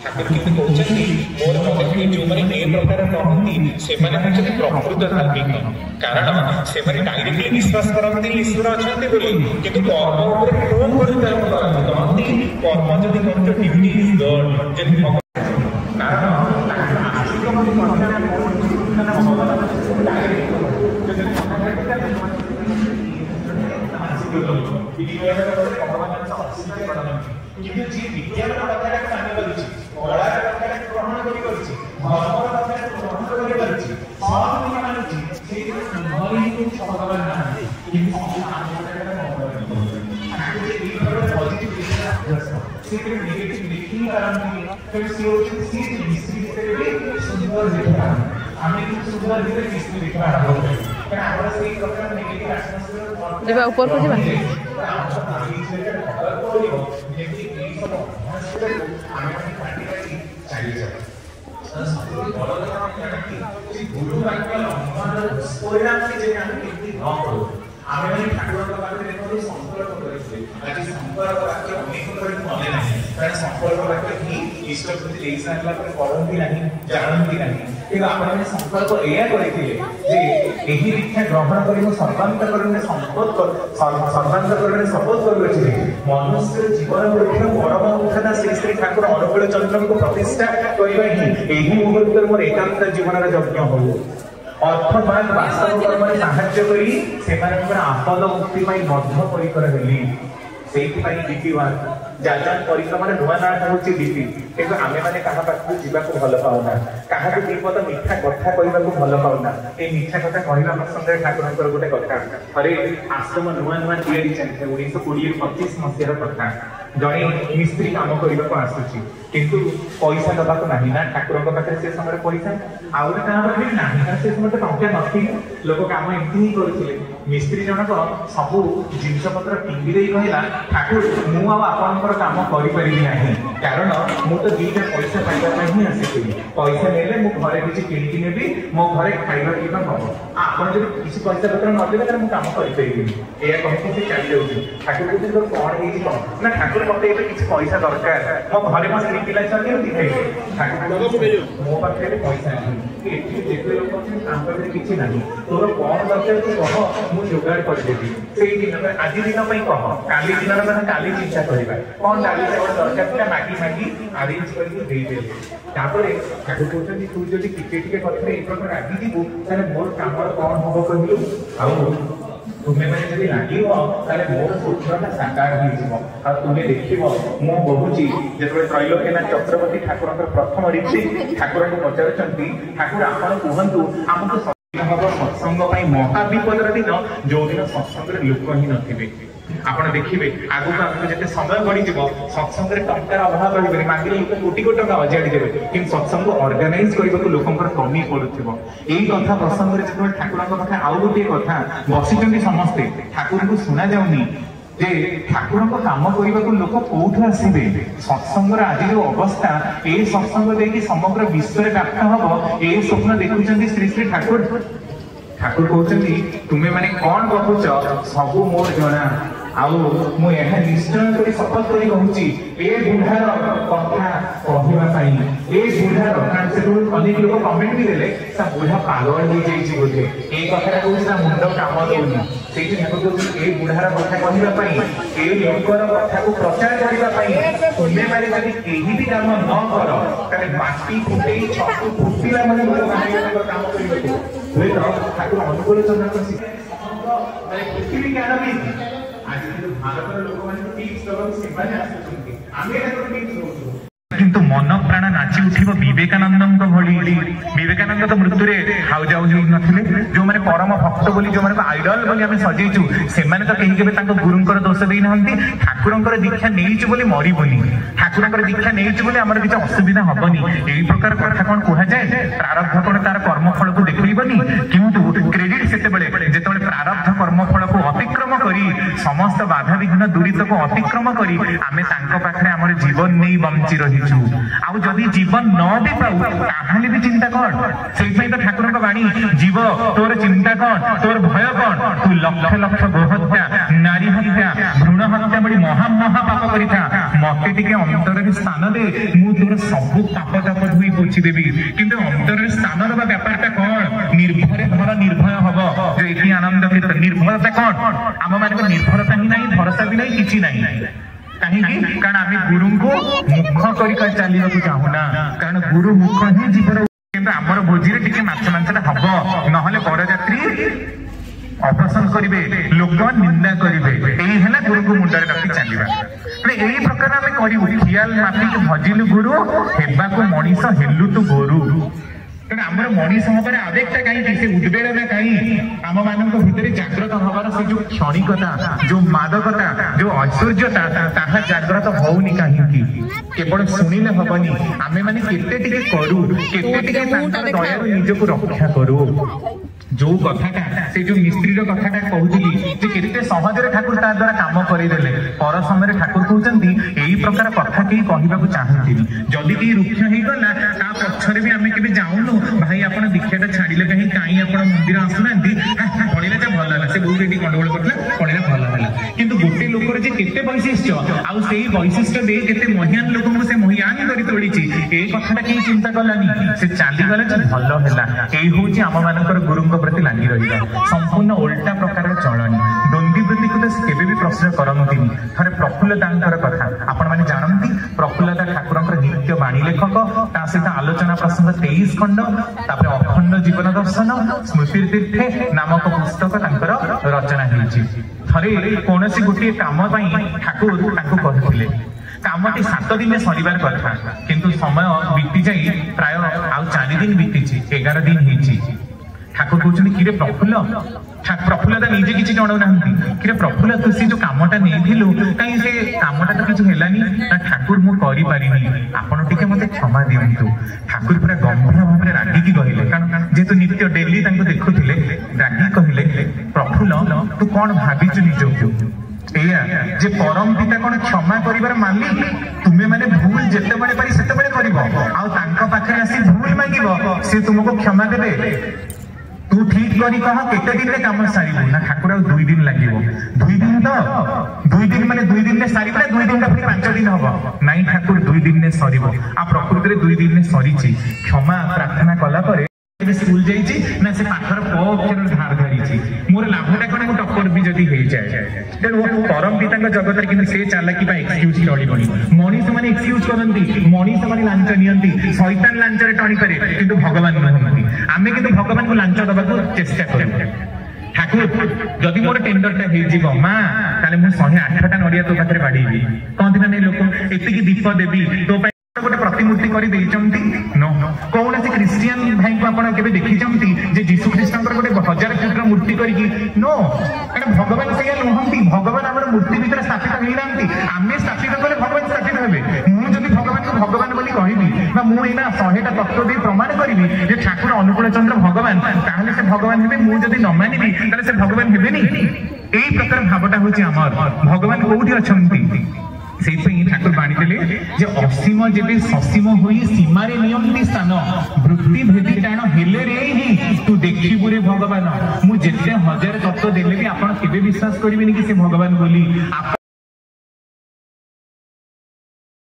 ठाकुर किंतु कहते मोर मते जो मैंने ए प्रकार कहती से माने होचते प्रकृत धार्मिक कारण से माने डायरेक्टली विश्वास करते ईश्वर अछंती बोली किंतु कर्म ऊपर प्रूव करी कहती कर्म जदि करते ड्यूटी इज गॉड जदि कारण आशिक मते কিন্তু যে বিজ্ঞানের কথাটাকে মানি পারছি কলার কথাটাকে গ্রহণ করি পারছি ধর্মর কথাটাকে গ্রহণ করি পারছি সব দিকে মানুছি সেই মরিন সমাগমন না কিন্তু আমাদের আগে এই ধরনের পজিটিভ দিকটা সেটা নেগেটিভ দিকই কারণ ফির সে মিস্ত্রি হিসেবে সুন্দর দেখতে আমি কিন্তু সুন্দর দিকে মিস্ত্রি দেখতে আরম্ভ করি কারণ আমরা সেই কথাটা নেগেটিভ অ্যাটমসফিয়ার দেবা উপর করে যাবা संकल्प या दीक्षा ग्रहण कर सर्वांतकरण शपथ कर मनुष्य जीवन परम उठाना श्री श्री ठाकुर अनुकूल चंद्र को प्रतिष्ठा करवा ही मुहूर्त मोर एकांत जीवन यज्ञ हो अर्थवान वास्तव कर्म साहाय्य करी आपद मुक्ति परिकर हेली जाजान परिक्रम नुआ ना हूँ डीपी किंतु आम मैंने क्या पाखक जावाक भल पाऊना क्या दीपद मीठा कथा कहवा भल पाऊना ये मीठा कथा कहवा प्रसंग ठाकुर गोटे कथा थे आश्रम नुआ नुआ तैयारी चलते 1920-25 मसीहार कथा जड़े मिस्त्री काम करने को आसूची किंतु पैसा दबाक नहीं ना ठाकुर पाखे से समय पैसा आउ क्या ना से समय टंका नथी लोक कम एमती ही करुले मिस्त्री जनक सबू जिनपतर टिंगी कहला ठाकुर मुझे काम करें कारण मुझे दीटा पैसा पाइबा ही आसी पैसा ने घरे किसी किणिकी नेबी मो घरे खाइबा पीवा हम आप किसी पैसा पत्र नदेवे तो मुझे काम करें या कहते से चली जाऊँगी ठाकुर कहते तोर कौन ना ठाकुर मत किसी पैसा दरकार मो घरे मो स्त्री पिला चलती ठाकुर मो पाखे पैसा नहीं जिते लोग किसी ना तोर कौन दरकार तू कह मुझे जोगाड़ करदेवी से दिन आज दिन कह काली दिन काली चिंता करवा कौन डाली चावल दरकार था मागी मागी आरेंज करके ठाकुर कहते तू जब टिके कथा ये प्रकार रागी जीवु मोर कम कौन हम कहलु तुम्हें मैंने जब लगे मोर स्वप्नटा साकार तुम्हें देख मु बहुची जो त्रैलोक्यनाथ चक्रवर्ती ठाकुर प्रथम ऋषि ठाकुर को पचारुंट ठाकुर आपड़ कहतु आमको हम सत्संग महाविपदर दिन जो दिन सत्संग लोक ही नथिबे आप देखिए आगु आगे जिते समय बढ़ी सत्संग टंकार अभाव रही मांगे लोक कोटी कोटी टका अजाड़ी देवे कि सत्संग अर्गानाइज करने को लोकंर कमी पड़ुव यही कथा प्रसंग में जो ठाकुर पाखे आउ गोटे कथा बसी समस्ते ठाकुर को शुणा जाऊनी जे ठाकुर काम करने को लोक कौटू आसबे सत्संग आज जो अवस्था ये सत्संग देखिए समग्र विश्व में व्याप्त हम ये स्वप्न देखुं श्री श्री ठाकुर ठाकुर कहते तुम्हें मैंने कौन कहूच सबू मोर जना आउ मुझे निश्चय कर शपथ कर कहूँ ए बुढ़ार कथा कहवाई ए बुढ़ार कारण से अनेक लोग कमेंट भी देले बुढ़ा पागल हो जाइए बोधे ये कथा कहूँ मुंड कम दूनी से ए बुढ़ार कथा कहवाई ए लोकर कथा को प्रचार करने तुम्हें मैंने जब कहीं भी काम न कर माटी फुटे छतु फुटिला मैंने काम करने हुए तो ठाकुर अनुकूल चंद्र पृथ्वी ज्ञान भी आज भारत लोक किंतु मन प्राण नाची उठिब विवेकानंद विवेकानंद तो मृत्यु हाउ जाऊ नथिले जो माने परम भक्त बोली जो माने आइडल बोली आमे सजेइछु से माने तो कहीं केबे तांको गुरुंकर दोष देई नहंती ठाकुरंकर दीक्षा नेइछु बोली मरिबोनी ठाकुरंकर दीक्षा नेइछु बोली हमर किछ असुविधा हबनी एई प्रकार कथा कोन कोहा जाय प्रारब्ध कोन तार कर्मफल को देखैबनी किंतु क्रेडिट सेते बेले जेते प्रारब्ध कर्मफल को अतिक्रम करी करी समस्त बाधा विघ्न दूरित को अतिक्रम करी आमे तांको पाखरे हमर जीवन नहीं बंची रहिछु आउ जदी जीवन न भी पाऊ ताहाले भी चिंता कर सेई पई तो ठाकुर को बाणी जीव तोर चिंता कौन तोर भय कौन तू लक्ष लक्ष गोहत्या नारी हत्या भ्रूण हत्या बड़ी महा महा पाप करिथा मते टिके अंतर रे स्थान दे मु तोर सब पाप ताप धुई पोछि देबी किंतु अंतर रे स्थान रे व्यापारटा कौन निर्भय घर निर्भय हबो जो एकी आनंद के निर्भरता कौन आम मान को निर्भरता ही नहीं भरोसा भी नहीं किछि नहीं कहीं कारण आम गुरु को मुख कर चलने को चाहूना कारण गुरु मुख ही जीवन किंतु आमर भोजी रे टिके माछ मांसटा हबो नहले बरजात्री अपसंद करिवे लोक निंदा करिवे एही हला गुरु को मुंडा रे रखी चलीबा रे एही प्रकार आमे करिवु खियाल मापी के भजिलु गुरु हेबा को मनीष हेलु तो गोरु कारण आमर मनीष हबारे आवेगटा कहीं से उद्वेलना कहीं आम मानक भितर जागृत हबार से जो क्षणिकता जो मादकता जो ऐश्वर्यता ताहा जागृत होउनी कहीं केवल सुनिले हबनी आमे माने केते टिके करू केते टिके तांकर दयारु निजको रक्षा करू जो कथाटा से जो मिस्त्री कथाटा कहूली जे केते सहज रे ठाकुर ता द्वारा काम करि देले पर समय ठाकुर कहउचंती एही प्रकार कथा के कहबा को चाहंती जदी की रुक्ष हेई गला ता पछरे भी आमे केबे जाउनु भाई आपण दीक्षाटा छाडिले कहीं काई आपण मंदिर आसुनांती पळिला जे भल होला से बहुत एटी गंडगोल करला पळिला भल होला किंतु गोटे लोकर जे केते वैशिष्ट्य आउ सेही वैशिष्ट्य दे केते महियान लोक को से महियान करि तोळीची ए कथाटा के चिंता करलानी से चाली गले जे भल होला एही होची आम मानकर गुरुंग प्रति लागि रहिला संपूर्ण उल्टा प्रकार चलनी द्वंद्वी वृत्ति को केबे भी प्रश्न करंती थरे प्रफुल्ल दांकर कथा आपण माने जानंती प्रफुल्ल ठाकुरंकर नित्य बाणी लेखक ता सहित आलोचना प्रसंग 23 खंड तापर अखंड जीवन दर्शन स्मृति तीर्थे नामक पुस्तक तांकर रचना हेछि थरे कोनसी गुटी काम पई ठाकुर तांको कहिथिले कामटी 7 दिन सरीबार कथा किंतु समय बीती जाई प्राय आ 4 दिन बीतीछि 11 दिन हेछि ठाकुर कहते कि प्रफुल्ल प्रफुल्लता निजे किसी जनाऊना कि प्रफुल्ल तू से जो कमटा नहीं कहीं से कमटा तो किसी हेलानी ना ठाकुर मु करि पारिनी आपण टिके मते क्षमा दियंतु ठाकुर पूरा गंभीर भाव में रागिकी कहले कारण जेतु नित्य डेली तांको देखुथिले रागी कहले प्रफुल्ल तू कौन भाबिचु निजको एया जे परम पिता कौन क्षमा करिवार मालिक तुमे माने भूल जेते बड़े पारी सेते बड़े करिवो आ तांको पाखरे आसी भूल मांगिवो से तुमको क्षमा देबे तू ठीक करी कह केते दिन रे काम सारिबो ना ठाकुर 2 दिन लागिवो 2 दिन तो 2 दिन माने 2 दिन ने सारिबो 2 दिन का फिर 5 दिन हबो नाही ठाकुर 2 दिन ने सरिबो आ प्रकृति रे 2 दिन ने सरिछि क्षमा प्रार्थना कला करे स्कूल जाइछि ना से पाखर प अक्षर धार धरिछि मोर लाभटा कोन टक्कर भी जदी हेइ जाय तेनु परम पिता का जगत रे कि से चालाकी बा एक्सक्यूज चली बनी मनीष माने एक्सक्यूज करंती मनीष माने लांच नियंती शैतान लांच रे टणी करे किंतु भगवान नहंती आमे किंतु भगवान को लांच दबा को चेष्टा करू ठाकुर जदि मोर टेंडरटा हेइ जीवो मां ताले मु 108टा नडिया तो पाखरे बाडीबी कोन दिन नै लोक एतिकी दीप देबी तो गोटे प्रतिमूर्ति कर नो कौन से क्रिश्चियन भाई को आप देखी जे जीशु ख्रीष्टर गोटे 1000 फुट मूर्ति करके नो भगवान से नुहंती भगवान आम मूर्ति भीतर स्थापित होना आम स्थापित कले भगवान स्थापित हे मुझे भगवान को भगवान बोली कहबी मुझे 100टा तत्व दे प्रमाण करी ठाकुर अनुकूल चंद्र भगवान ताहले से भगवान हे मुझे न मानिबी ताहले से भगवान हेबेनी एई प्रकार भावटा होची आमर भगवान कोठी अछंती ठाकुर बाणी देले जे असीम जेबे ससीम होई सीमारे नियंती स्थान वृत्ति भेदी टाण हेले रे ही तू देखिबु रे भगवान मु जेते 1000 तत्व देले भी आपण केबे विश्वास करिबेनी कि से भगवान बोली।